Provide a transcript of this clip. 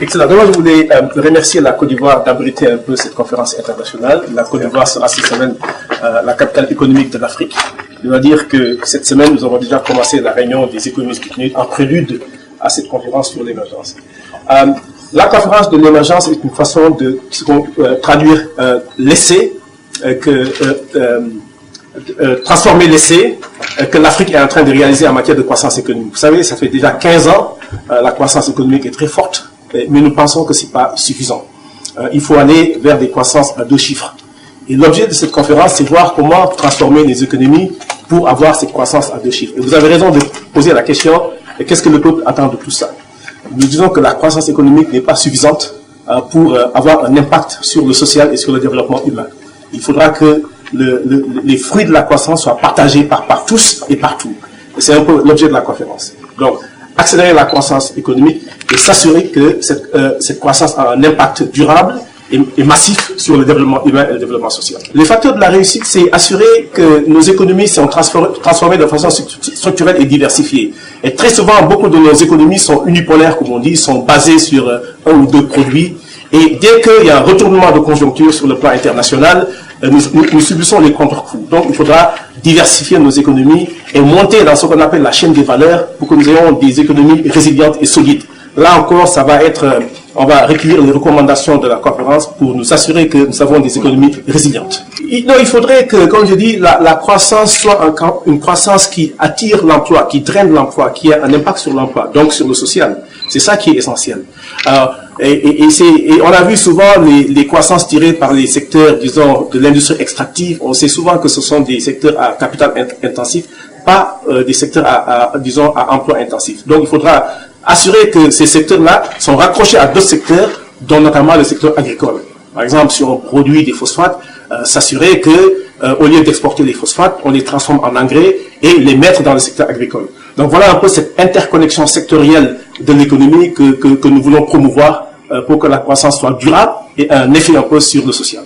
Excellent. Donc, je voulais remercier la Côte d'Ivoire d'abriter un peu cette conférence internationale. La Côte d'Ivoire sera cette semaine la capitale économique de l'Afrique. Je dois dire que cette semaine, nous avons déjà commencé la réunion des économistes en prélude à cette conférence sur l'émergence. La conférence de l'émergence est une façon de traduire l'essai transformer l'essai que l'Afrique est en train de réaliser en matière de croissance économique. Vous savez, ça fait déjà 15 ans, la croissance économique est très forte, mais nous pensons que ce n'est pas suffisant. Il faut aller vers des croissances à 2 chiffres. Et l'objet de cette conférence, c'est voir comment transformer les économies pour avoir cette croissance à 2 chiffres. Et vous avez raison de poser la question, qu'est-ce que le peuple attend de tout ça? Nous disons que la croissance économique n'est pas suffisante pour avoir un impact sur le social et sur le développement humain. Il faudra que les fruits de la croissance soient partagés par tous et partout. Et c'est un peu l'objet de la conférence. Donc, accélérer la croissance économique et s'assurer que cette croissance a un impact durable et massif sur le développement humain et le développement social. Les facteurs de la réussite, c'est assurer que nos économies sont transformées de façon structurelle et diversifiée. Et très souvent, beaucoup de nos économies sont unipolaires, comme on dit, sont basées sur 1 ou 2 produits. Et dès qu'il y a un retournement de conjoncture sur le plan international, nous subissons les contre-coups. Donc, il faudra diversifier nos économies et monter dans ce qu'on appelle la chaîne des valeurs pour que nous ayons des économies résilientes et solides. Là encore, ça va être, on va recueillir les recommandations de la conférence pour nous assurer que nous avons des économies résilientes. Non, il faudrait que, comme je dis, la croissance soit une croissance qui attire l'emploi, qui draine l'emploi, qui a un impact sur l'emploi, donc sur le social. C'est ça qui est essentiel. Et on a vu souvent les croissances tirées par les secteurs, disons, de l'industrie extractive. On sait souvent que ce sont des secteurs à capital intensif, pas des secteurs disons, à emploi intensif. Donc, il faudra assurer que ces secteurs-là sont raccrochés à d'autres secteurs, dont notamment le secteur agricole. Par exemple, si on produit des phosphates, s'assurer que, au lieu d'exporter les phosphates, on les transforme en engrais et les mettre dans le secteur agricole. Donc voilà un peu cette interconnexion sectorielle de l'économie que nous voulons promouvoir pour que la croissance soit durable et ait un effet un peu sur le social.